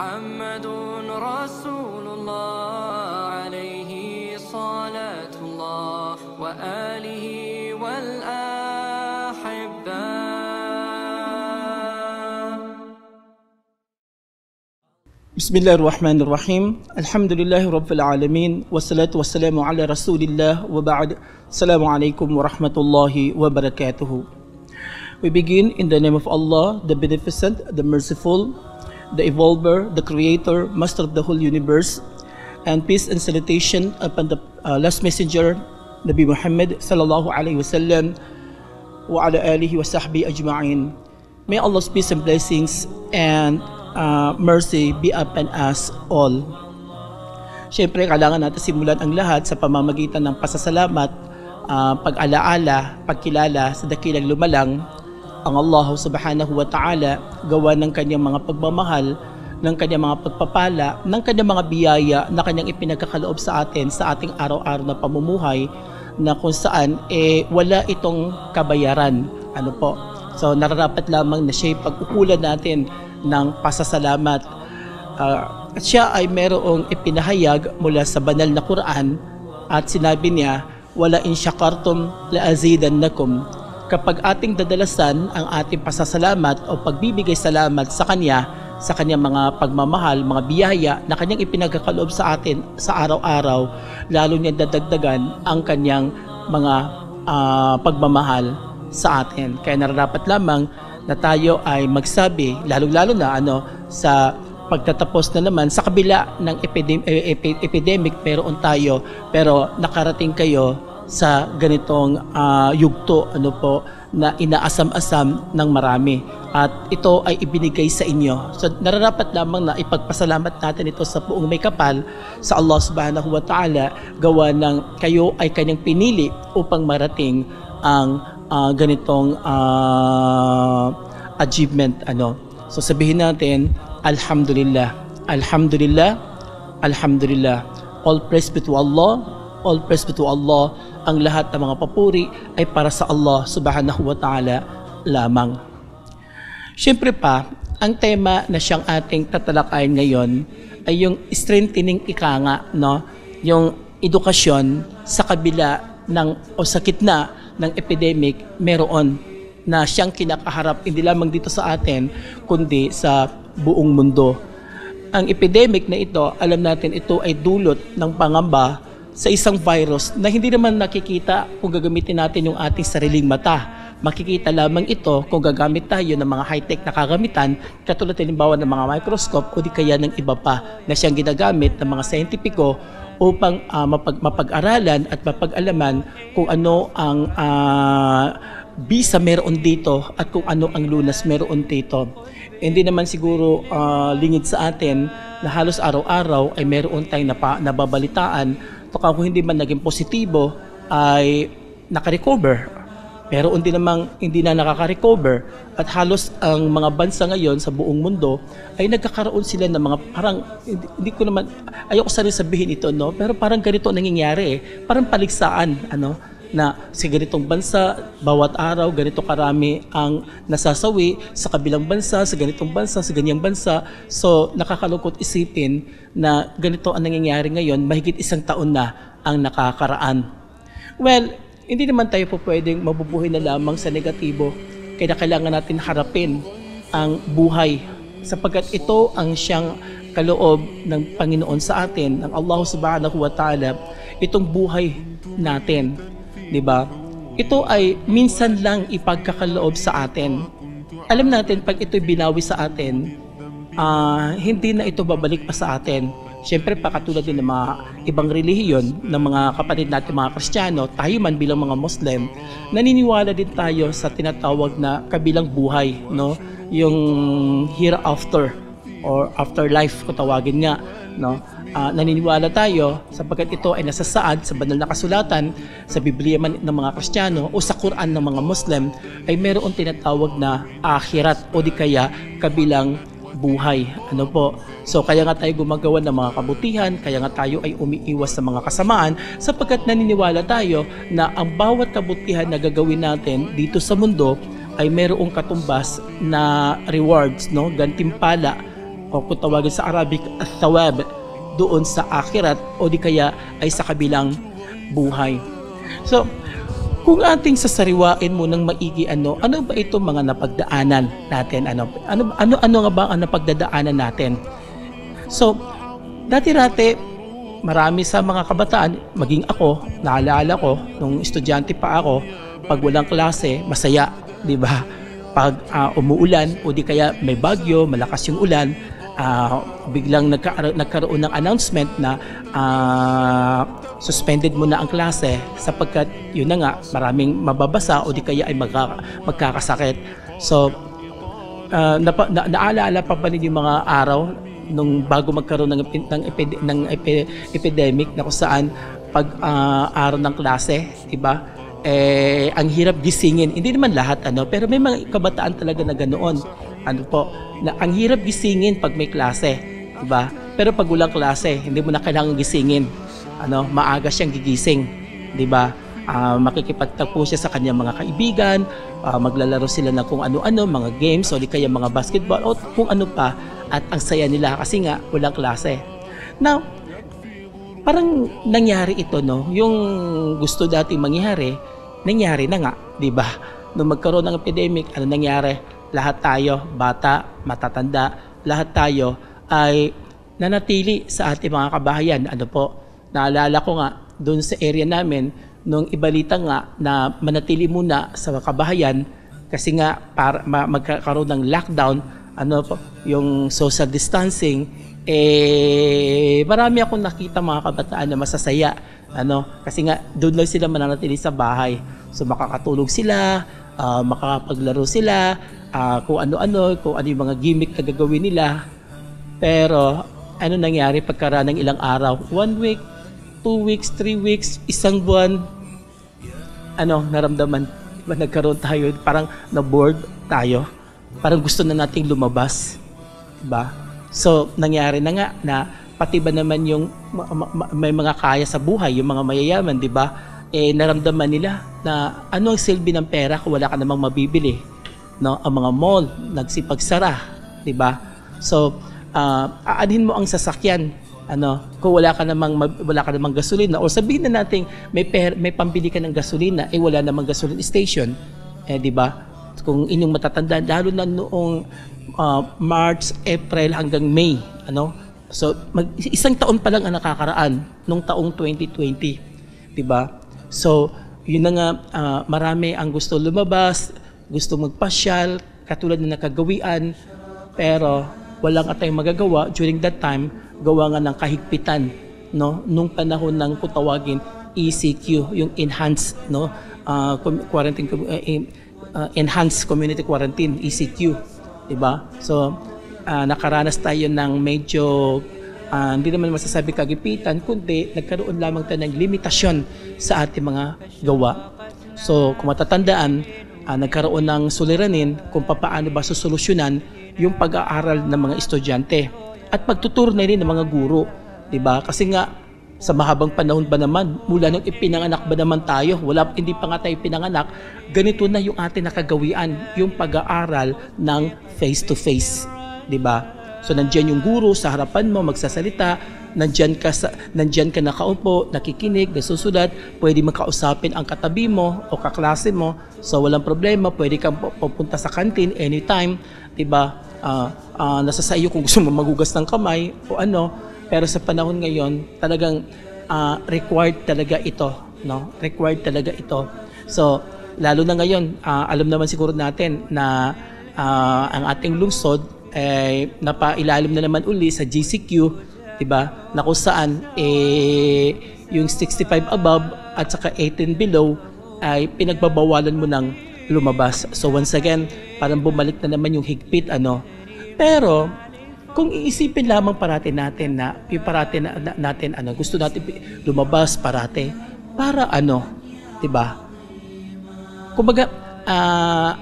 محمد رسول الله عليه صلاة الله وآله والأحبة. بسم الله الرحمن الرحيم. الحمد لله رب العالمين والصلاة والسلام على رسول الله وبعد. السلام عليكم ورحمة الله وبركاته. We begin in the name of Allah, the Beneficent, the Merciful, the Evolver, the Creator, Master of the whole universe, and peace and salutation upon the last messenger, Nabi Muhammad sallallahu alaihi wasallam, wa ala alihi wa sahbihi ajma'in. May Allah's peace and blessings and mercy be upon us all. Siyempre, kailangan natin simulan ang lahat sa pamamagitan ng pasasalamat, pag-alaala, pagkilala sa dakilang lumalang ang Allah subhanahu wa ta'ala, gawa ng kanyang mga pagmamahal, ng kanyang mga pagpapala, ng kanyang mga biyaya na kanyang ipinagkakaloob sa atin sa ating araw-araw na pamumuhay, na kung saan wala itong kabayaran. So nararapat lamang na siya'y pag-ukulan natin ng pasasalamat. At siya ay merong ipinahayag mula sa banal na Quran at sinabi niya, wala in syakartum la azidannakum. Kapag ating dadalasan ang ating pasasalamat o pagbibigay salamat sa Kanya, sa Kanyang mga pagmamahal, mga biyaya na Kanyang ipinagkakaloob sa atin sa araw-araw, lalo niya dadagdagan ang Kanyang mga pagmamahal sa atin. Kaya nararapat lamang na tayo ay magsabi, lalo-lalo na sa pagtatapos na naman sa kabila ng epidemic, meron tayo, pero nakarating kayo sa ganitong yugto na inaasam-asam ng marami, at ito ay ibinigay sa inyo. So nararapat lamang na ipagpasalamat natin ito sa buong may kapal sa Allah subhanahu wa ta'ala, gawa ng kayo ay kanyang pinili upang marating ang ganitong achievement. So sabihin natin, Alhamdulillah, Alhamdulillah, Alhamdulillah. All praise be to Allah, all praise be to Allah. Ang lahat ng mga papuri ay para sa Allah subhanahu wa ta'ala lamang. Siyempre pa, ang tema na siyang ating tatalakayin ngayon ay yung strengthening ikanga, yung edukasyon sa kabila o sa gitna ng epidemic, meron na siyang kinakaharap hindi lamang dito sa atin kundi sa buong mundo. Ang epidemic na ito, alam natin ito ay dulot ng pangamba sa isang virus na hindi naman nakikita kung gagamitin natin yung ating sariling mata. Makikita lamang ito kung gagamit tayo ng mga high-tech na kagamitan, katulad halimbawa ng mga microscope o di kaya ng iba pa na siyang ginagamit ng mga scientifico upang mapag-aralan at mapag-alaman kung ano ang bisa meron dito at kung ano ang lunas meron dito. Hindi naman siguro lingid sa atin na halos araw-araw ay meron tayong nababalitaan kung hindi man naging positibo ay nakarecover. Pero hindi na nakaka-recover, at halos ang mga bansa ngayon sa buong mundo ay nagkakaroon sila ng mga parang, hindi ko naman, ayoko sana sabihin ito, pero parang ganito nangyayari parang paliksaan, na sa ganitong bansa, bawat araw, ganito karami ang nasasawi sa kabilang bansa, sa ganitong bansa, sa ganyang bansa. So, nakakalungkot isipin na ganito ang nangyayari ngayon, mahigit 1 taon na ang nakakaraan. Well, hindi naman tayo po pwedeng mabubuhay na lamang sa negatibo, kaya kailangan natin harapin ang buhay, sapagkat ito ang siyang kaloob ng Panginoon sa atin, ng Allah subhanahu wa ta'ala, itong buhay natin. Diba? Ito ay minsan lang ipagkakaloob sa atin. Alam natin, pag ito'y binawi sa atin, hindi na ito babalik pa sa atin. Siyempre, katulad din ng mga ibang relihiyon, ng mga kapatid natin, mga Kristiyano, tayo man bilang mga Muslim, naniniwala din tayo sa tinatawag na kabilang buhay, yung hereafter or afterlife kung tawagin nga, naniniwala tayo sapagkat ito ay nasasaad sa banal na kasulatan, sa Biblia man ng mga Kristiyano o sa Quran ng mga Muslim, ay mayroon tinatawag na akhirat o di kaya kabilang buhay. So kaya nga tayo gumagawa ng mga kabutihan, kaya nga tayo ay umiiwas sa mga kasamaan, sapagkat naniniwala tayo na ang bawat kabutihan na gagawin natin dito sa mundo ay mayroong katumbas na rewards, gantimpala o kung tawagin sa Arabic, thawab doon sa akhirat o di kaya ay sa kabilang buhay. So, kung ating sasariwain mo ng maigi ano ba itong mga napagdaanan natin? Ano nga ba ang napagdadaanan natin? So, dati-dati, marami sa mga kabataan, maging ako, naalala ko, nung estudyante pa ako, pag walang klase, masaya, di ba? Pag umuulan o di kaya may bagyo, malakas yung ulan, biglang nagkaroon ng announcement na suspended muna ang klase sapagkat yun na nga, maraming mababasa o di kaya ay magkakasakit. So, naalala pa ba ninyo yung mga araw nung bago magkaroon ng epidemic na kung saan pag araw ng klase, diba? Ang hirap gisingin. Hindi naman lahat pero may mga kabataan talaga na ganoon. Na ang hirap gisingin pag may klase, diba? Pero pag walang klase, hindi mo na kailangan gisingin. Maaga siyang gigising, diba? Makikipagtagpo siya sa kanyang mga kaibigan, maglalaro sila ng kung ano-ano, mga games o di kaya mga basketball o kung ano pa, at ang saya nila kasi nga walang klase. Now, parang nangyari ito, no? Yung gusto dating mangyari, nangyari na nga, di ba? Nung magkaroon ng epidemic, ano nangyari? Lahat tayo, bata, matatanda, lahat tayo ay nanatili sa ating mga kabahayan. Naalala ko nga, doon sa area namin, nung ibalita nga na manatili muna sa kabahayan kasi nga para magkakaroon ng lockdown, yung social distancing, marami akong nakita mga kabataan na masasaya, kasi nga doon lang sila mananatili sa bahay. So makakatulog sila, makakapaglaro sila, kung ano yung mga gimmick na gagawin nila. Pero ano nangyari pagkaraan ng ilang araw? 1 week, 2 weeks, 3 weeks, isang buwan, naramdaman ba nagkaroon tayo, parang na-bored tayo, parang gusto na nating lumabas, diba? So, nangyari na nga na pati ba naman yung may mga kaya sa buhay, yung mga mayayaman, di ba? Naramdaman nila na ano ang silbi ng pera kung wala ka namang mabibili, no? Ang mga mall nagsipagsara, di ba? So, aanhin mo ang sasakyan, kung wala ka namang gasolina, o sabihin na natin may pambili ka ng gasolina, wala namang gasoline station, di ba? Kung inyong matatandaan, lalo na noong March, April hanggang May, so isang taon pa lang ang nakakaraan nung taong 2020, 'di ba? So yun na nga, marami ang gusto lumabas, gusto magpasyal, katulad na nakagawian, pero wala nga tayong magagawa during that time, gawa nga ng kahigpitan, nung panahon ng kung tawagin ECQ, yung enhanced quarantine, enhanced community quarantine, ECQ, diba? So nakaranas tayo ng medyo hindi naman masasabi kagipitan, kundi nagkaroon lamang tayo ng limitasyon sa ating mga gawa. So kung matatandaan, nagkaroon ng suliranin kung paano ba susolusyonan yung pag-aaral ng mga estudyante at pagtuturo na rin ng mga guro, diba? Kasi nga sa mahabang panahon ba naman, mula nung ipinanganak ba naman tayo, hindi pa nga tayo pinanganak, ganito na yung ating nakagawian, yung pag-aaral ng face-to-face, di ba? So nandiyan yung guro sa harapan mo, magsasalita, nandiyan ka nakaupo, nakikinig, nasusulat, pwede makausapin ang katabi mo o kaklase mo, so walang problema, pwede kang pupunta sa kantin anytime, di ba? Nasa sa iyo kung gusto mo maghugas ng kamay o pero sa panahon ngayon, talagang required talaga ito, no? Required talaga ito. So, lalo na ngayon, alam naman siguro natin na ang ating lungsod ay napailalim na naman uli sa GCQ, 'di ba? Na kung saan yung 65 above at saka 18 below ay pinagbabawalan mo ng lumabas. So once again, parang bumalik na naman yung higpit, Pero kung iisipin lamang parati natin na natin gusto natin lumabas parati para 'di ba? Kumbaga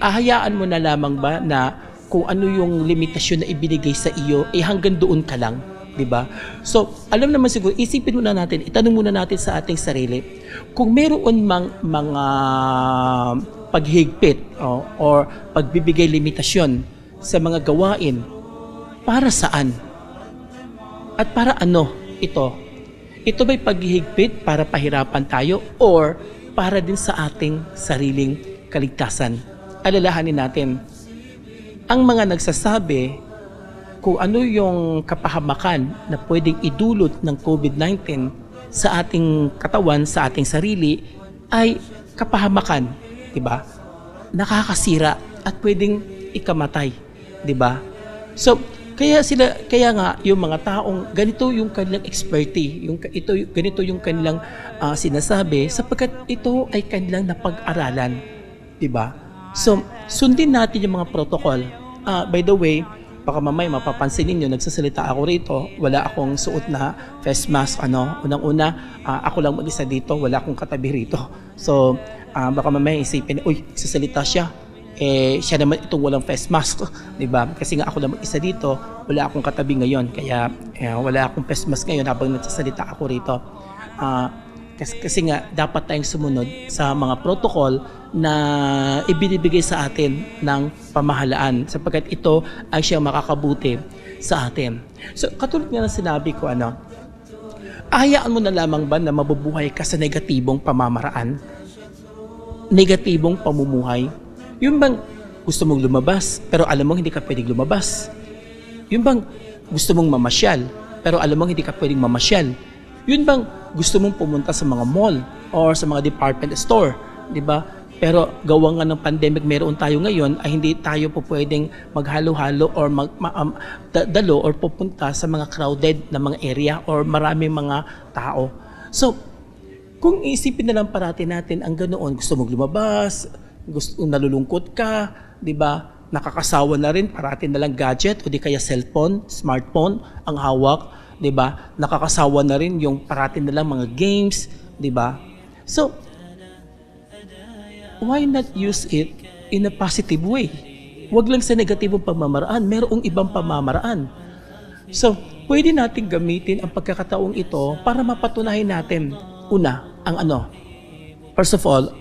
ahayaan mo na lamang ba na kung ano yung limitasyon na ibinigay sa iyo hanggang doon ka lang, 'di ba? So, alam naman siguro, isipin muna natin, itanong muna natin sa ating sarili, kung meron mang mga paghigpit or pagbibigay limitasyon sa mga gawain para saan? At para ano ito? Ito ba'y paghihigpit para pahirapan tayo or para din sa ating sariling kaligtasan? Alalahanin natin, ang mga nagsasabi kung ano yung kapahamakan na pwedeng idulot ng COVID-19 sa ating katawan, sa ating sarili, ay kapahamakan, di ba? Nakakasira at pwedeng ikamatay, di ba? So, kaya nga yung mga taong ganito yung kanilang expertise, ganito yung kanilang sinasabi sapagkat ito ay kanilang napag-aralan, 'di ba? So, sundin natin yung mga protocol. By the way, baka mamaya mapapansin niyo nagsasalita ako rito, wala akong suot na face mask unang-una, ako lang mag-isa dito, wala akong katabi rito. So, baka mamaya isipin, uy, nagsasalita siya. Siya naman itong walang face mask, di ba? Kasi nga ako lang mag-isa dito, wala akong katabi ngayon, kaya wala akong face mask ngayon habang nagsasalita ako rito. Kasi nga dapat tayong sumunod sa mga protocol na ibinibigay sa atin ng pamahalaan sapagkat ito ay siyang makakabuti sa atin. So katulad nga ng sinabi ko, hayaan mo na lamang ba na mabubuhay ka sa negatibong pamamaraan? Negatibong pamumuhay? Yung bang gusto mong lumabas pero alam mong hindi ka pwedeng lumabas? Yung bang gusto mong mamasyal pero alam mong hindi ka pwedeng mamasyal? Yun bang gusto mong pumunta sa mga mall or sa mga department store, di ba? Pero gawa nga ng pandemic meron tayo ngayon ay hindi tayo po pwedeng maghalo-halo or dalo or pupunta sa mga crowded na mga area or maraming mga tao. So, kung isipin na lang parati natin ang ganoon, gusto mong lumabas, nalulungkot ka, 'di ba? Nakakasawa na rin, parati na lang gadget o di kaya cellphone, smartphone ang hawak, 'di ba? Nakakasawa na rin yung parati na lang mga games, 'di ba? So, why not use it in a positive way? Huwag lang sa negatibong pamamaraan, mayroong ibang pamamaraan. So, pwede nating gamitin ang pagkakataong ito para mapatunayan natin, una, ang first of all,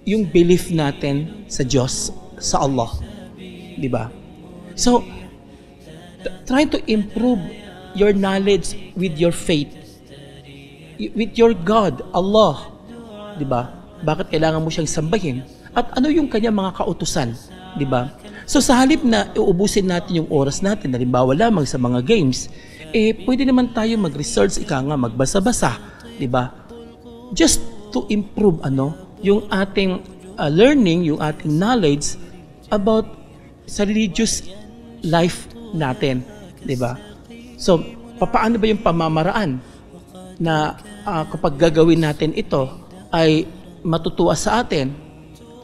yung belief natin sa Diyos, sa Allah. Di ba? So, try to improve your knowledge with your faith. With your God, Allah. Di ba? Bakit kailangan mo siyang sambahin? At ano yung kanyang mga kautusan? Di ba? So, sa halip na uubusin natin yung oras natin, halimbawa lamang sa mga games, pwede naman tayo mag-research, magbasa-basa. Di ba? Just to improve, yung ating learning, yung ating knowledge about sa religious life natin, 'di ba? So, paano ba yung pamamaraan na kapag gagawin natin ito ay matutuwa sa atin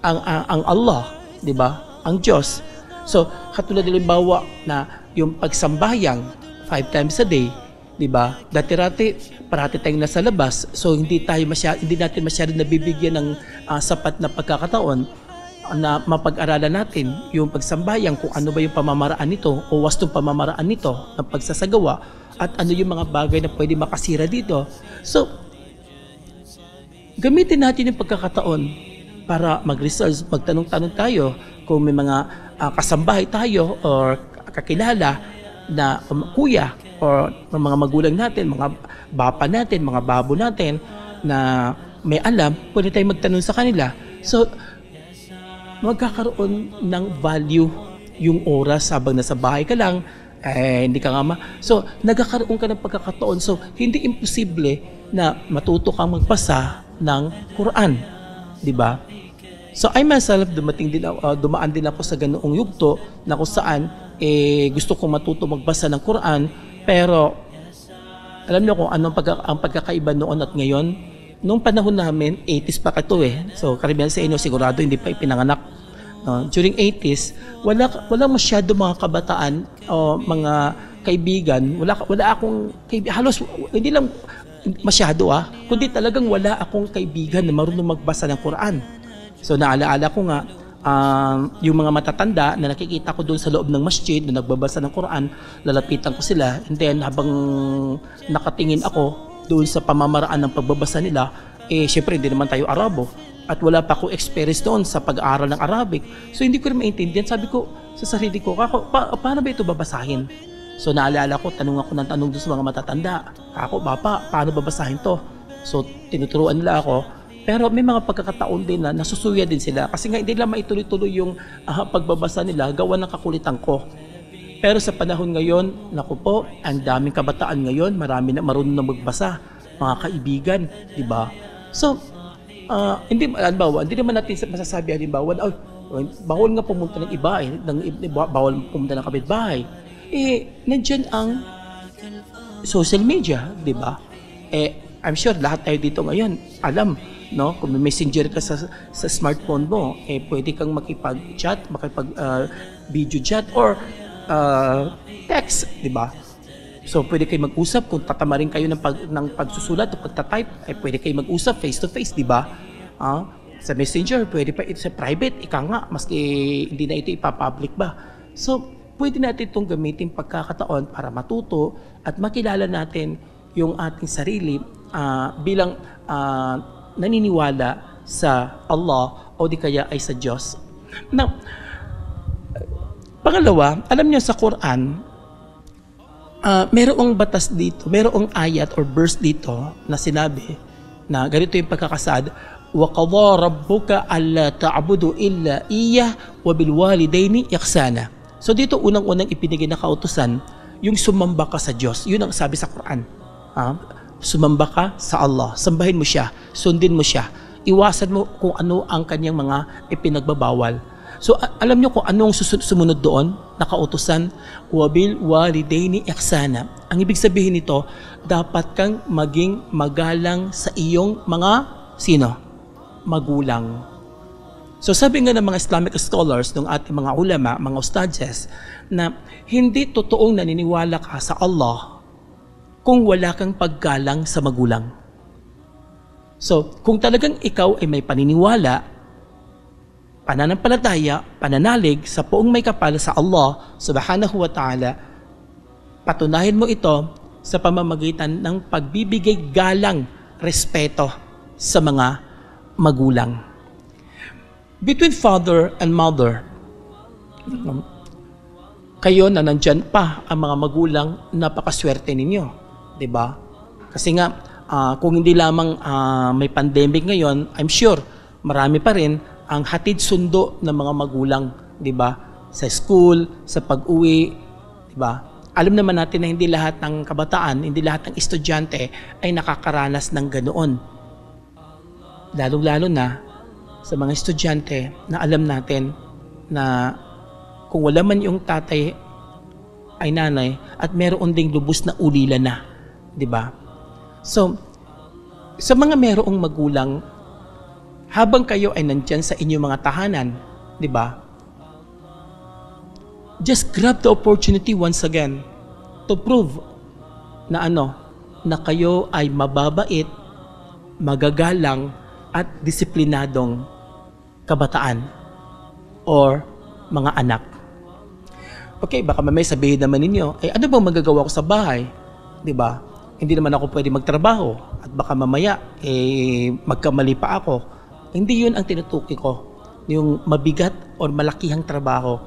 ang Allah, 'di ba? Ang Diyos. So, katulad halimbawa na yung pagsambayang 5 times a day, 'di ba? Dati-rati parati tayong nasa labas, so hindi natin masyadong nabibigyan ng sapat na pagkakataon na mapag-aralan natin yung pagsambayang, kung ano ba yung pamamaraan nito o wastong pamamaraan nito ng pagsasagawa at ano yung mga bagay na pwede makasira dito. So, gamitin natin yung pagkakataon para mag-research, magtanong-tanong tayo kung may mga kasambahay tayo or kakilala na kuya or mga magulang natin, mga bapa natin, mga babo natin na may alam, pwede tayong magtanong sa kanila. So, magkakaroon ng value yung oras habang nasa bahay ka lang, hindi ka So, nagkakaroon ka ng pagkakataon. So, hindi imposible na matuto kang magbasa ng Quran. Di ba? So, I myself, dumaan din ako sa ganoong yugto na kung saan gusto kong matuto magbasa ng Quran, pero alam niyo kung anong ang pagkakaiba noon at ngayon. Noong panahon namin, 80s pa ito So, karamihan sa inyo sigurado hindi pa ipinanganak. During 80s, wala masyado mga kabataan o mga kaibigan. Wala akong kaibigan. Halos hindi lang masyado kundi talagang wala akong kaibigan na marunong magbasa ng Quran. So, naalaala ko nga, yung mga matatanda na nakikita ko doon sa loob ng masjid na nagbabasa ng Quran, lalapitan ko sila. And then, habang nakatingin ako doon sa pamamaraan ng pagbabasa nila, syempre hindi naman tayo Arabo at wala pa akong experience doon sa pag-aaral ng Arabic. So hindi ko rin maintindihan. Sabi ko, sa sarili ko, paano ba ito babasahin? So naalala ko, tanong ako ng tanong doon sa mga matatanda. Paano babasahin to? So tinuturuan nila ako. Pero may mga pagkakataon din na nasusuya din sila. Kasi nga hindi lang maituloy-tuloy yung pagbabasa nila, gawa ng kakulitan ko. Pero sa panahon ngayon, naku po, ang daming kabataan ngayon, marami na marunong na magbasa, mga kaibigan, di ba? So, hindi naman natin masasabi halimbawa, bawal nga pumunta ng iba bawal pumunta ng kapitbahay. Nandiyan ang social media, di ba? I'm sure lahat tayo dito ngayon, alam, no? Kung may messenger ka sa smartphone mo, pwede kang makipag-chat, video chat, or text, di ba? So, pwede kayo mag-usap kung tatamarin kayo ng pagsusulat o pagtatype, pwede kayo mag-usap face-to-face, di ba? Sa messenger, pwede pa ito sa private, ika nga, maski hindi na ito ipapublic ba. So, pwede natin itong gamitin pagkakataon para matuto at makilala natin yung ating sarili bilang naniniwala sa Allah o di kaya ay sa Diyos. Now, pangalawa, alam niyo sa Quran, merong batas dito, merong ayat or verse dito na sinabi na ganito yung pagkakasad, وَقَضَى رَبُّكَ أَلَّا تَعْبُدُوا إِلَّا إِيَّهُ وَبِالْوَالِدَيْنِ إِحْسَانًا. So dito unang-unang ipinigay na kautusan, yung sumamba ka sa Diyos. Yun ang sabi sa Quran. Sumamba ka sa Allah, sambahin mo siya, sundin mo siya, iwasan mo kung ano ang kanyang mga ipinagbabawal. So alam niyo kung anong sumunod doon, nakautusan, wabil walidaini ihsana. Ang ibig sabihin nito, dapat kang maging magalang sa iyong mga sino? Magulang. So sabi nga ng mga Islamic scholars, ng ating mga ulama, mga ustadjes, na hindi totoong naniniwala ka sa Allah kung wala kang paggalang sa magulang. So kung talagang ikaw ay may paniniwala, pananampalataya, pananalig sa poong may kapal sa Allah subhanahu wa ta'ala, patunahin mo ito sa pamamagitan ng pagbibigay galang, respeto sa mga magulang. Between father and mother, kayo na nandyan pa ang mga magulang, napakaswerte ninyo, di ba? Kasi nga, kung hindi lamang may pandemic ngayon, I'm sure marami pa rin ang hatid sundo ng mga magulang, di ba? Sa school, sa pag-uwi, di ba? Alam naman natin na hindi lahat ng kabataan, hindi lahat ng estudyante ay nakakaranas ng ganoon. Lalong-lalo na sa mga estudyante na alam natin na kung wala man yung tatay ay nanay at meron ding lubos na ulila na, di ba? So, sa mga merong magulang, habang kayo ay nandyan sa inyong mga tahanan, di ba? Just grab the opportunity once again to prove na na kayo ay mababait, magagalang at disiplinadong kabataan or mga anak. Okay, baka mamay sabihin naman ninyo, ano bang magagawa ko sa bahay? Di ba? Hindi naman ako pwede magtrabaho at baka mamaya magkamali pa ako. Hindi yun ang tinutukoy ko, yung mabigat or malakihang trabaho.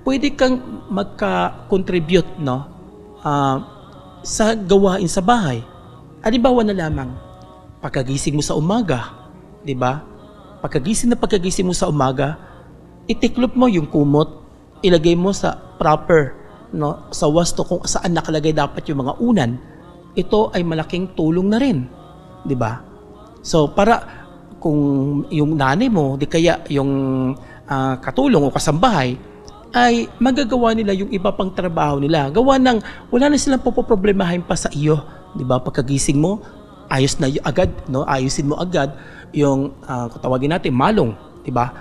Pwede kang magka-contribute sa gawain sa bahay. Halimbawa na lamang, pagkagising mo sa umaga, di ba? Pagkagising mo sa umaga, itiklop mo yung kumot, ilagay mo sa proper, sa wasto kung saan nakalagay dapat yung mga unan. Ito ay malaking tulong na rin, di ba? So para kung yung nanay mo, di kaya yung katulong o kasambahay, ay magagawa nila yung iba pang trabaho nila. Gawa ng wala na silang poproblemahin pa sa iyo, di ba? Pagkagising mo, ayos na agad, ayusin mo agad yung tawagin natin malong, di ba?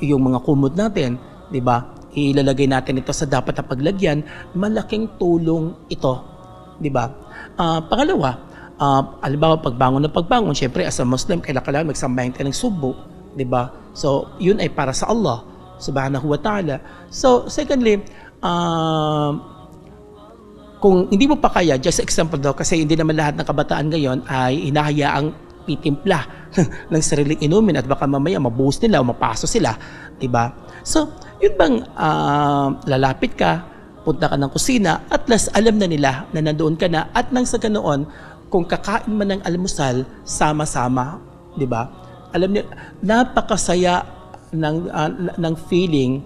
Yung mga kumot natin, di ba? Ilalagay natin ito sa dapat na paglagyan, malaking tulong ito, di ba? Pangalawa, halimbawa pagbangon, syempre as a Muslim, kailangan magsambahin tayo ng subo, di ba? So, yun ay para sa Allah subhanahu wa ta'ala. So, secondly, kung hindi mo pa kaya, just example daw, kasi hindi naman lahat ng kabataan ngayon ay hinahayaang pitimpla ng sariling inumin at baka mamaya mabuhos nila o mapaso sila, diba? So, yun bang lalapit ka, punta ka ng kusina, at last alam na nila na nandoon ka na, at nang sa ganoon, kung kakain man ng almusal, sama-sama, di ba? Alam niyo, napakasaya ng feeling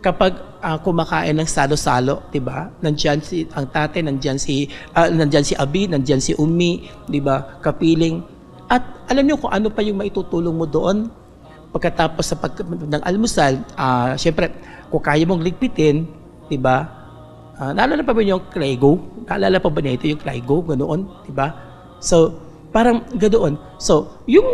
kapag kumakain ng salo-salo, 'di ba? Nandiyan si ang tate, nandiyan si Abi, nandiyan si Umi, 'di ba? Kapiling. At alam niyo kung ano pa yung maitutulong mo doon pagkatapos ng almusal, syempre kung kaya mong ligpitin, 'di ba? Naalala pa ba yung Claygo? Naalala pa ba niyo ito yung Claygo ganoon, 'di ba? So parang ganoon. So yung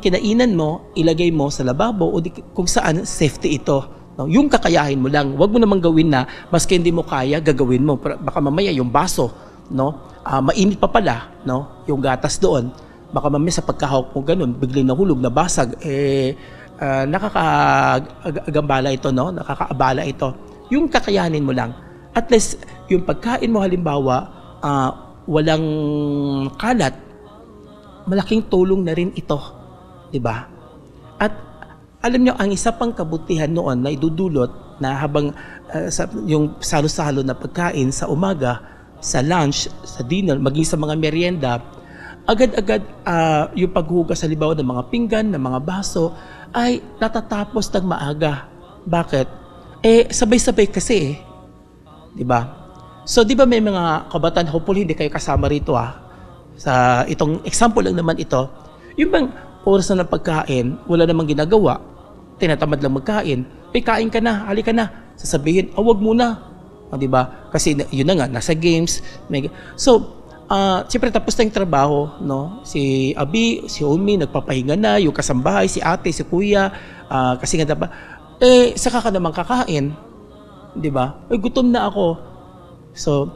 kinainan mo, ilagay mo sa lababo o kung saan safety ito. No, yung kakayahin mo lang, wag mo namang gawin na maski hindi mo kaya, gagawin mo. Baka mamaya yung baso, no, mainit pa pala, no, yung gatas doon. Baka mamaya sa pagkahawak mo ganun, biglang nahulog, nabasag, nakakagambala ito, no, nakakaabala ito. Yung kakayanin mo lang. At least yung pagkain mo halimbawa, walang kalat, malaking tulong na rin ito, 'di ba? At alam niyo, ang isa pang kabutihan noon na idudulot na habang yung salo-salo na pagkain sa umaga, sa lunch, sa dinner, maging sa mga merienda, agad-agad yung paghugas sa libaw ng mga pinggan, ng mga baso, ay natatapos ng maaga. Bakit? Sabay-sabay kasi di ba? So, di ba may mga kabataan, hopefully hindi kayo kasama rito sa itong example lang naman ito, yung bang oras na ng pagkain, wala namang ginagawa, tinatamad lang magkain, kain ka na, halika na, sasabihin, wag muna, di ba? Kasi yun na nga, nasa games. So, siyempre tapos na yung trabaho, no? Si Abi, si Umi, nagpapahinga na, yung kasambahay, si ate, si kuya, kasi nga dapat, saka ka naman kakain, di ba? Gutom na ako. So,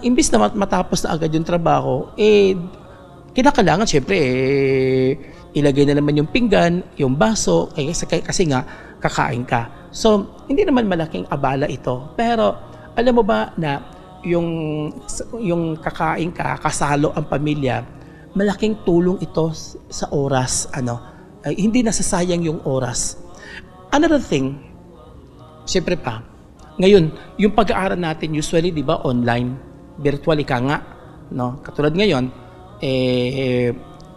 imbis na matapos na agad yung trabaho, kinakailangan siyempre ilagay na naman yung pinggan, yung baso, kasi nga kakain ka. So, hindi naman malaking abala ito. Pero, alam mo ba na yung kakain ka, kasalo ang pamilya, malaking tulong ito sa oras, hindi nasasayang yung oras. Another thing, siyempre pa, ngayon, yung pag-aaral natin usually, di ba, online, virtually ka nga, no? Katulad ngayon,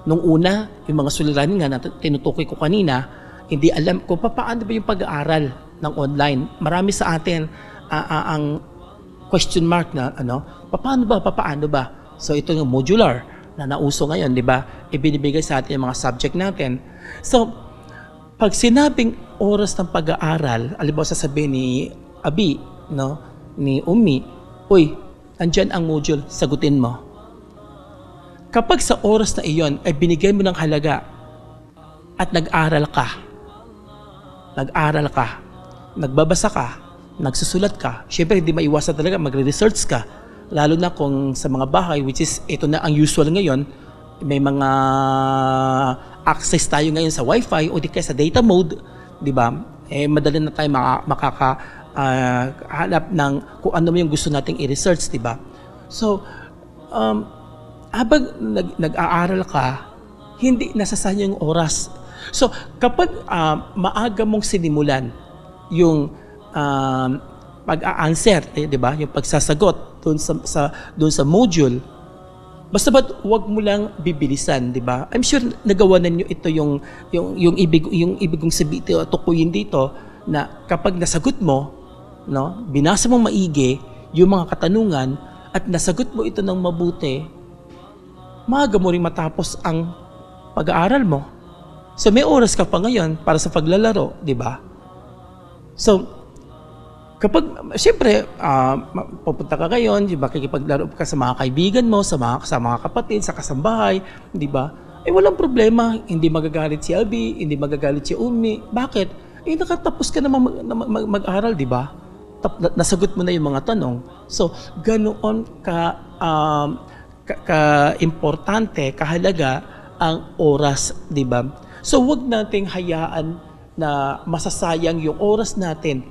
nung una, yung mga suliranin nga na tinutukoy ko kanina, hindi alam kung paano ba yung pag-aaral ng online. Marami sa atin ang question mark na paano ba? So ito yung modular na nauso ngayon, di ba? Ibinibigay sa atin yung mga subject natin. So, pag sinabing oras ng pag-aaral, alimbawa sasabihin ni Abi, no, ni Umi, uy, andyan ang module, sagutin mo. Kapag sa oras na iyon ay binigay mo ng halaga at nag-aral ka, nagbabasa ka, nagsusulat ka, syempre hindi maiwasan talaga, magre-research ka, lalo na kung sa mga bahay, which is ito na ang usual ngayon, may mga access tayo ngayon sa wifi o di kaya sa data mode, di ba? Madali na tayo hanap ng kung ano yung gusto nating i-research, di ba? So, habang nag-aaral ka, hindi nasasayang yung oras. So, kapag maaga mong sinimulan yung pag-a-answer, di ba? Yung pagsasagot doon sa module, basta ba't wag mo lang bibilisan, di ba? I'm sure nagawa na niyo ito yung ibig kong sabihin, tukuyin dito, na kapag nasagot mo, no, binasa mong maigi yung mga katanungan at nasagot mo ito ng mabuti, maaga mo rin matapos ang pag-aaral mo. So may oras ka pa ngayon para sa paglalaro, di ba? So, kapag, siyempre, pupunta ka ngayon, di ba, kikipaglaro ka sa mga kaibigan mo, sa mga kapatid, sa kasambahay, di ba? Walang problema, hindi magagalit si Abi, hindi magagalit si Umi. Bakit? Nakatapos ka na mag-aral, di ba? Nasagot mo na yung mga tanong. So, ganoon ka-importante, kahalaga ang oras, di ba? So, wag nating hayaan na masasayang yung oras natin,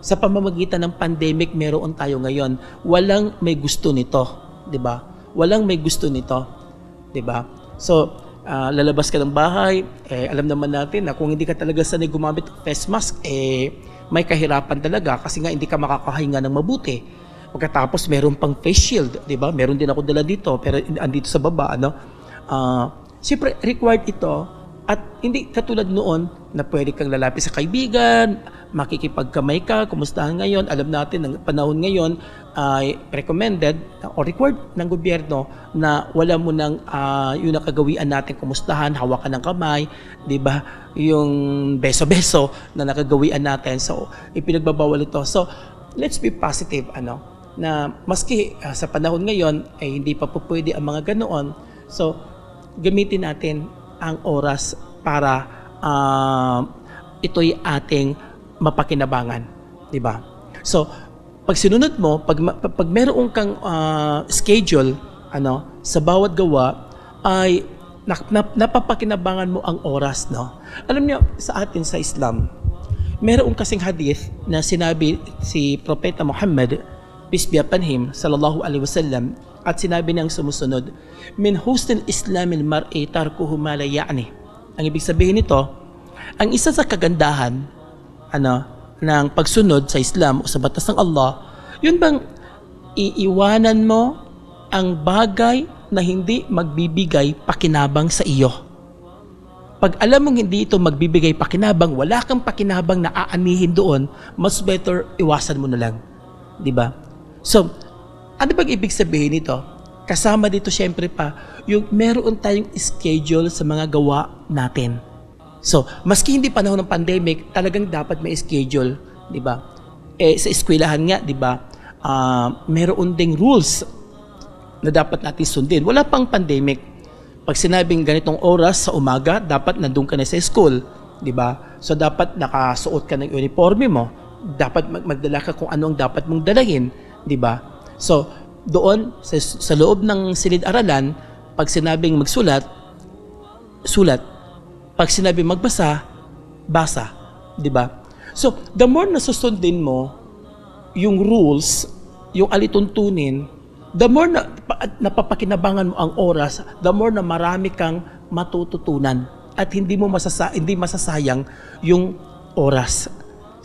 sa pamamagitan ng pandemic meron tayo ngayon. Walang may gusto nito, di ba? Walang may gusto nito, di ba? So, lalabas ka ng bahay, alam naman natin na kung hindi ka talaga sanay gumamit ng face mask, may kahirapan talaga kasi nga hindi ka makakahinga ng mabuti. Pagkatapos meron pang face shield, di ba? Meron din ako dala dito, pero andito sa baba, ano? Siyempre, required ito at hindi katulad noon na pwede kang lalapit sa kaibigan, makikipagkamay ka, kumustahan ngayon. Alam natin, ng panahon ngayon ay recommended o required ng gobyerno na wala mo nang yung nakagawian natin, kumustahan, hawakan ng kamay, di ba? Yung beso-beso na nakagawian natin. So, ipinagbabawal ito. So, let's be positive, na maski sa panahon ngayon ay hindi pa po pwede ang mga ganoon. So, gamitin natin ang oras para ito'y ating mapakinabangan, di ba? So, pag sinunod mo, pag meron kang schedule, sa bawat gawa ay napapakinabangan mo ang oras, no? Alam niyo, sa atin sa Islam, meron kasing hadith na sinabi si Propeta Muhammad, peace be upon him, sallallahu alaihi wasallam, at sinabi niyang sumusunod, min husnil islamil mar'i tarkuhu ma la ya'ni. Ang ibig sabihin nito, ang isa sa kagandahan ng pagsunod sa Islam o sa batas ng Allah, yun bang iiwanan mo ang bagay na hindi magbibigay pakinabang sa iyo. Pag alam mong hindi ito magbibigay pakinabang, wala kang pakinabang na aanihin doon, mas better iwasan mo na lang. Di ba? So, ano bang ibig sabihin nito? Kasama dito syempre pa, yung meron tayong schedule sa mga gawa natin. So, maski hindi panahon ng pandemic, talagang dapat may schedule, di ba? Sa eskwelahan nga, di ba? Meron ding rules na dapat natin sundin. Wala pang pandemic. Pag sinabing ganitong oras sa umaga, dapat nandun ka na sa school, di ba? So, dapat nakasuot ka ng uniforme mo. Dapat magdala ka kung ano ang dapat mong dalahin, di ba? So, doon sa loob ng silid-aralan, pag sinabing magsulat, sulat. Pag sinabing magbasa, basa, di ba? So, the more na susundin mo yung rules, yung alituntunin, the more na napapakinabangan mo ang oras, the more na marami kang matututunan at hindi masasayang yung oras.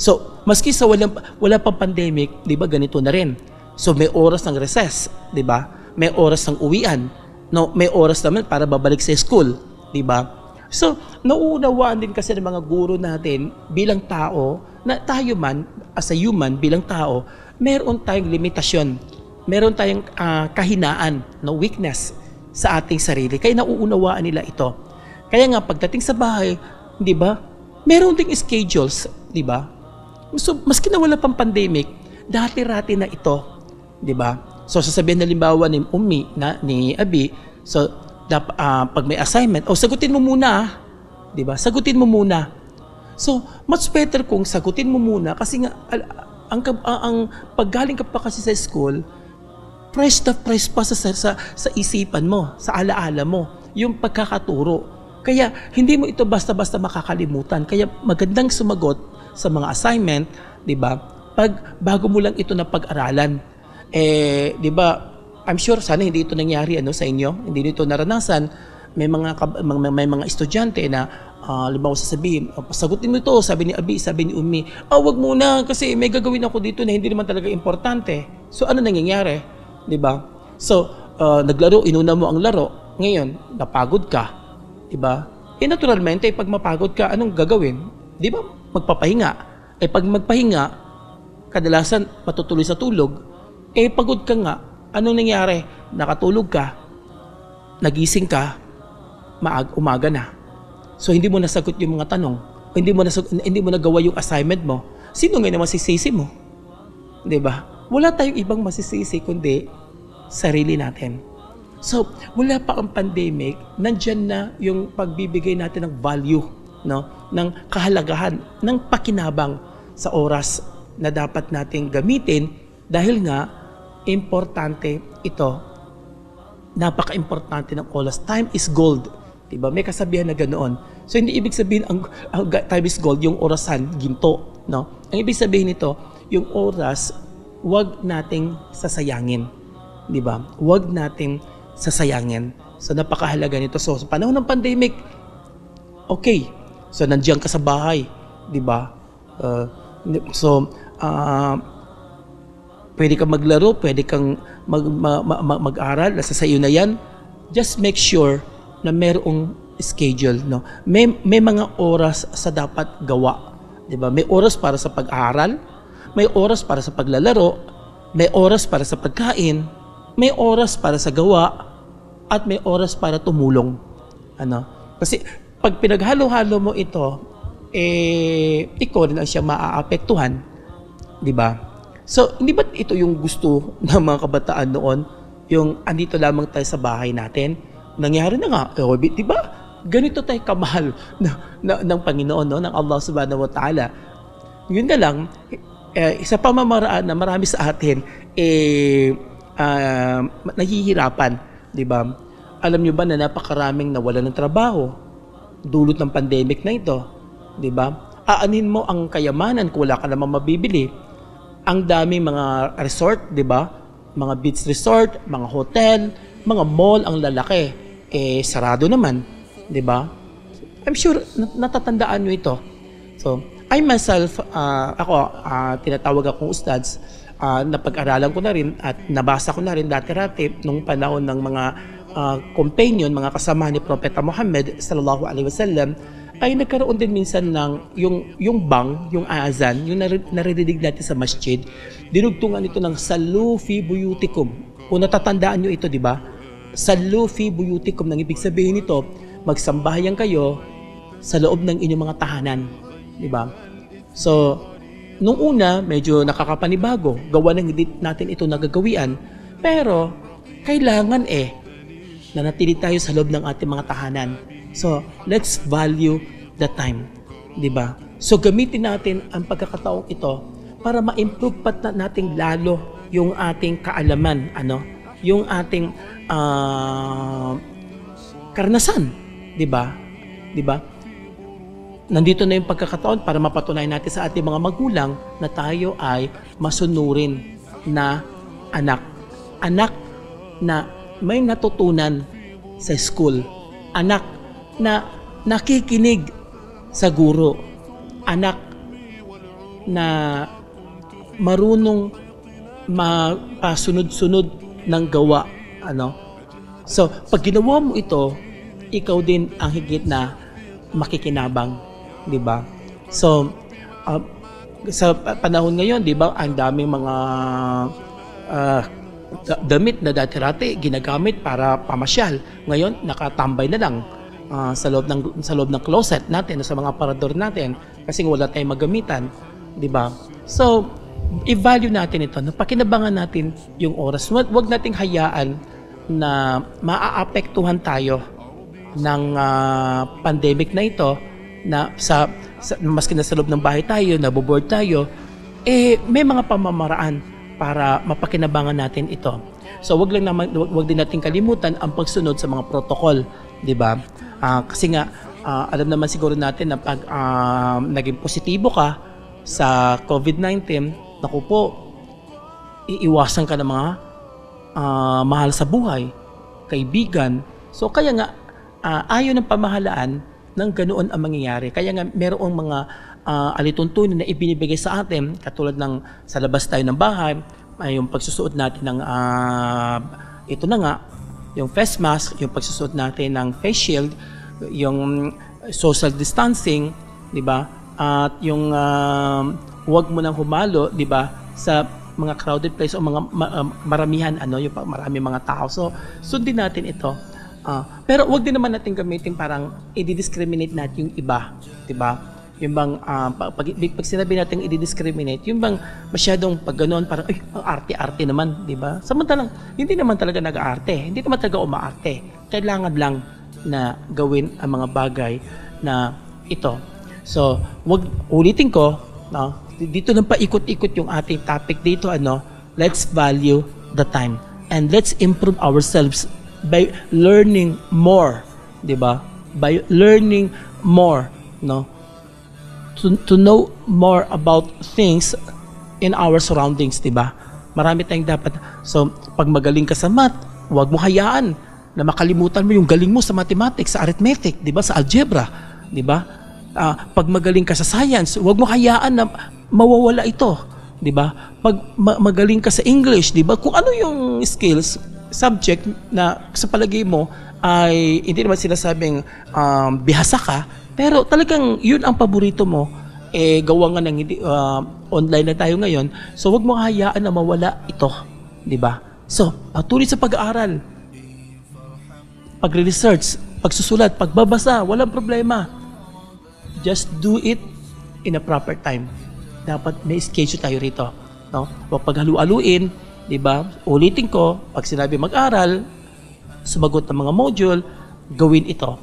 So, maski sa wala pang pandemic, 'di ba, ganito na rin. So, may oras ng recess, 'di ba? May oras ng uwian. No, may oras naman para babalik sa school, 'di ba? So, nauunawaan din kasi ng mga guro natin bilang tao na tayo man as a human bilang tao, meron tayong limitasyon. Meron tayong kahinaan, no, weakness sa ating sarili. Kaya nauunawaan nila ito. Kaya nga pagdating sa bahay, 'di ba? Meron ding schedules, 'di ba? So, maski na wala pang pandemic, dati-rati na ito, 'di ba? So, sasabihin halimbawa ni Ummi ni Abi, so pag may assignment, sagutin mo muna, 'di ba? Sagutin mo muna. So, much better kung sagutin mo muna kasi nga ang paggaling ka pa kasi sa school, fresh pa sa isipan mo, sa alaala mo, yung pagkakaturo. Kaya hindi mo ito basta-basta makakalimutan. Kaya magandang sumagot sa mga assignment, 'di ba? Bago mo lang ito na pag-aralan. 'Di ba? I'm sure sana hindi ito nangyari sa inyo, hindi nito naranasan. May mga estudyante na halimbawa sasabihin, sagutin mo ito, sabi ni Abi, sabi ni Ummi, wag muna kasi may gagawin ako dito na hindi naman talaga importante. So ano nangyayari? 'Di ba? So naglaro, inuna mo ang laro. Ngayon, napagod ka, 'di ba? Naturalmente pag mapagod ka, anong gagawin? 'Di ba? Magpapahinga. Pag magpahinga, kadalasan matutuloy sa tulog. Pagod ka nga, anong nangyari? Nakatulog ka, nagising ka, umaga na. So hindi mo nasagot yung mga tanong, hindi mo nagawa yung assignment mo. Sino ngayon naman masisisi mo? 'Di ba? Wala tayong ibang masisisi kundi sarili natin. So, wala pa ang pandemic, nandyan na yung pagbibigay natin ng value, no? Ng kahalagahan, ng pakinabang sa oras na dapat nating gamitin dahil nga importante ito. Napaka-importante ng oras. Time is gold. Diba? May kasabihan na ganoon. So, hindi ibig sabihin ang time is gold, yung orasan, ginto. No? Ang ibig sabihin nito, yung oras, wag nating sasayangin. Diba? Wag nating sasayangin. So napakahalaga nito. So sa panahon ng pandemic, okay. So nandiyan ka sa bahay, 'di ba? Pwede kang maglaro, pwede kang mag-aral, nasa sayo na 'yan. Just make sure na merong schedule, no. May mga oras sa dapat gawa, 'di ba? May oras para sa pag-aaral, may oras para sa paglalaro, may oras para sa pagkain, may oras para sa gawa, at may oras para tumulong. Kasi pag pinaghalo-halo mo ito, ikaw rin ang siya maaapektuhan, di ba? So, hindi ba ito yung gusto ng mga kabataan noon? Yung andito lamang tayo sa bahay natin? Nangyari na nga, di ba? Ganito tayo kamahal ng Panginoon, no? Ng Allah subhanahu wa ta'ala. Yun nga lang, isa pamamaraan na marami sa atin, nahihirapan, di ba? Alam nyo ba na napakaraming nawalan ng trabaho dulot ng pandemic na ito, di ba? Aanin mo ang kayamanan kung wala ka namang mabibili. Ang daming mga resort, di ba? Mga beach resort, mga hotel, mga mall ang lalaki, sarado naman, di ba? I'm sure natatandaan nyo ito. So, I myself, tinatawag akong ustads, napag-aralan ko na rin at nabasa ko na rin dati-rati nung panahon ng mga companion, mga kasama ni Propeta Muhammad sallallahu alaihi wasallam, ay nagkaroon din minsan ng yung bang, yung azan, yung naririnig natin sa masjid, dinugtungan ito ng sallu fi buyutikum. Kung natatandaan nyo ito, di ba? Sallu fi buyutikum, nang ibig sabihin nito, magsambahayan kayo sa loob ng inyong mga tahanan, di ba? So, nung una, medyo nakakapanibago, gawa ng hindi natin ito nagagawian, pero kailangan nanatili tayo sa loob ng ating mga tahanan. So, let's value the time, di ba? So, gamitin natin ang pagkakataong ito para ma-improve pa natin lalo yung ating kaalaman, yung ating karanasan, di ba? Di ba? Nandito na yung pagkakataon para mapatunayan natin sa ating mga magulang na tayo ay masunurin na anak. Anak na may natutunan sa school. Anak na nakikinig sa guro. Anak na marunong mapasunod-sunod ng gawa. So, pag ginawa mo ito, ikaw din ang higit na makikinabang, di ba? So, sa panahon ngayon, di ba, ang daming mga damit na dati-rati ginagamit para pamasyal. Ngayon, nakatambay na lang sa loob ng closet natin, sa mga aparador natin kasi wala tayong magamitan, di ba? So, i-value natin ito, napakinabangan natin yung oras. Huwag nating hayaan na maaapektuhan tayo ng pandemic na ito, na maski na sa loob ng bahay tayo, naboboard tayo, may mga pamamaraan para mapakinabangan natin ito. So wag din natin kalimutan ang pagsunod sa mga protocol, 'di ba? Kasi nga alam naman siguro natin na pag naging positibo ka sa COVID-19, naku po, iiwasan ka ng mga mahal sa buhay, kaibigan. So kaya nga ayon ng pamahalaan ng ganoon ang mangyayari. Kaya nga merong mga alituntunin na ibinibigay sa atin, katulad ng sa labas tayo ng bahay, yung pagsusuot natin ng ito na nga, yung face mask, yung pagsusuot natin ng face shield, yung social distancing, di ba? At yung huwag mo nang humalo, di ba, sa mga crowded place o mga maramihan, yung marami mga tao. So, sundin natin ito. Pero wag din naman natin gamitin parang i-discriminate natin yung iba, 'di ba? Yung bang pag sinabi natin i-discriminate, yung bang masyadong pag ganoon parang ang arte-arte naman, 'di ba? Samantalang hindi naman talaga nag-aarte, hindi naman talaga umaarte. Kailangan lang na gawin ang mga bagay na ito. So, wag ulitin ko, no? Dito lang paikot-ikot yung ating topic dito, let's value the time and let's improve ourselves by learning more, 'di ba? By learning more, no? To know more about things in our surroundings, 'di ba? Marami tayong dapat. So, pag magaling ka sa math, huwag mo hayaan na makalimutan mo yung galing mo sa mathematics, sa arithmetic, 'di ba, sa algebra, 'di ba? Pag magaling ka sa science, huwag mo hayaan na mawawala ito, 'di ba? Pag magaling ka sa English, 'di ba? Kung ano yung skills, subject na sa palagay mo ay hindi naman sinasabing bihasa ka, pero talagang yun ang paborito mo, gawa nga ng hindi online na tayo ngayon. So huwag mo hayaan na mawala ito, 'di ba? So, patuloy sa pag-aaral, pagre-research, pagsusulat, pagbabasa, walang problema. Just do it in a proper time. Dapat may schedule tayo rito, no? Huwag paghalu-haluin, 'di ba? Ulitin ko, pag sinabi mag-aral, sumagot ng mga module, gawin ito.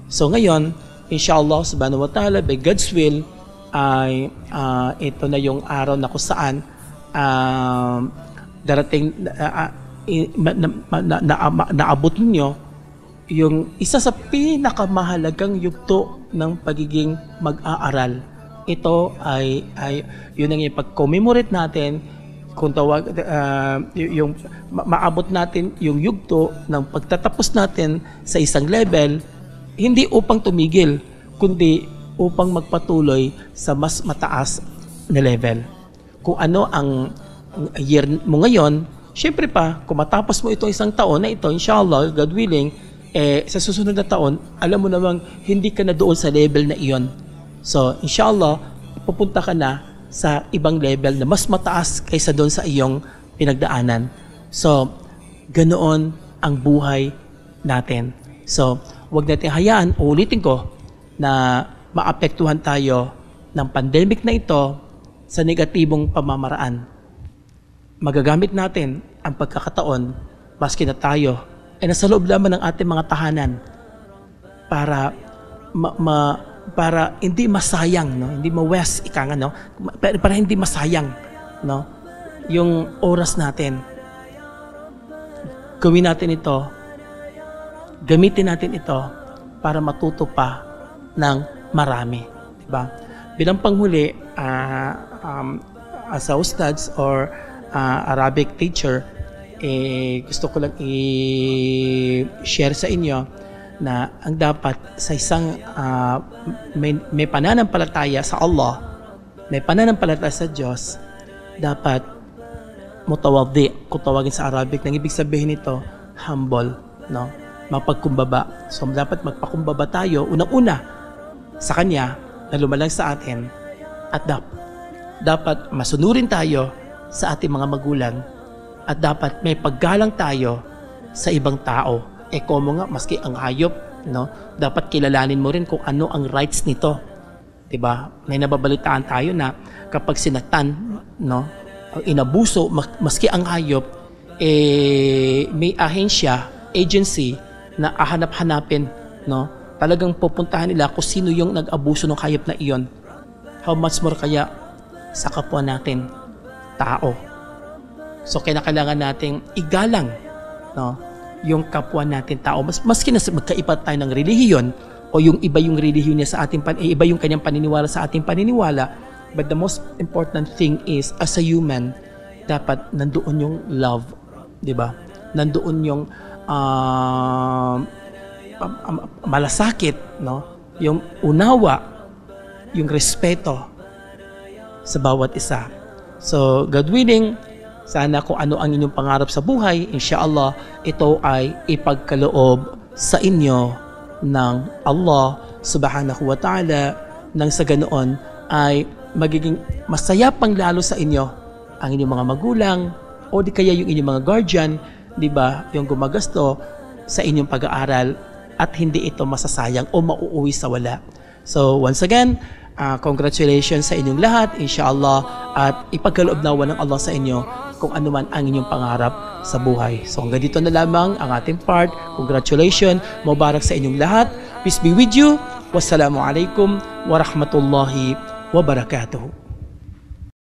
So ngayon, inshallah subhanahu wa ta'ala, by God's will, ay ito na yung araw na kung saan darating naabot ninyo yung isa sa pinakamahalagang yugto ng pagiging mag-aaral. Ito ay yun ang ipag-commemorate natin, kung tawag yung maabot natin yung yugto ng pagtatapos natin sa isang level, hindi upang tumigil, kundi upang magpatuloy sa mas mataas na level. Kung ano ang year mo ngayon, syempre pa, kung matapos mo ito isang taon na ito, inshallah, God willing, sa susunod na taon, alam mo namang hindi ka na doon sa level na iyon. So, inshallah, pupunta ka na sa ibang level na mas mataas kaysa doon sa iyong pinagdaanan. So, ganoon ang buhay natin. So, huwag natin hayaan, ulitin ko, na maapektuhan tayo ng pandemic na ito sa negatibong pamamaraan. Magagamit natin ang pagkakataon, maski na tayo, ay nasa loob lamang ng ating mga tahanan para para hindi masayang, no? Hindi ma-waste, ika nga, no? Para hindi masayang, no? Yung oras natin. Gawin natin ito, gamitin natin ito para matuto pa ng marami, diba? Bilang panghuli, as a ustads or Arabic teacher, gusto ko lang i-share sa inyo na ang dapat sa isang may pananampalataya sa Allah, may pananampalataya sa Diyos, dapat mutawadhi, kung tawagin sa Arabic, nang ibig sabihin nito, humble, no? Mapagkumbaba. So dapat magpakumbaba tayo, unang-una, sa Kanya na lumalang sa atin, at dapat masunurin tayo sa ating mga magulang, at dapat may paggalang tayo sa ibang tao. Komo nga, maski ang hayop, no? Dapat kilalanin mo rin kung ano ang rights nito. 'Di ba? May nababalitaan tayo na kapag sinaktan, no, inabuso, maski ang hayop, may ahensya, agency na hahanap-hanapin, no? Talagang pupuntahan nila kung sino yung nag-abuso ng hayop na iyon. How much more kaya sa kapwa natin, tao. So kailangan nating igalang, no, yung kapwa natin tao. Maski na magkaiba tayo ng relihiyon, o yung iba yung relihiyon niya sa ating iba yung kanyang paniniwala sa ating paniniwala, but the most important thing is, as a human, dapat nandoon yung love, 'di ba? Nandoon yung malasakit, no? Yung unawa, yung respeto sa bawat isa. So, God willing, sana kung ano ang inyong pangarap sa buhay, inshallah, ito ay ipagkaloob sa inyo ng Allah subhanahu wa ta'ala, nang sa ganoon ay magiging masaya pang lalo sa inyo ang inyong mga magulang, o di kaya yung inyong mga guardian, di ba, yung gumagasto sa inyong pag-aaral, at hindi ito masasayang o mauuwi sa wala. So, once again, congratulations sa inyong lahat, inshallah, at ipagkaloob nawa ng Allah sa inyo kung ano man ang inyong pangarap sa buhay. So hanggang dito na lamang ang ating part. Congratulations, mubarak sa inyong lahat. Peace be with you. Wassalamu alaikum warahmatullahi wabarakatuh.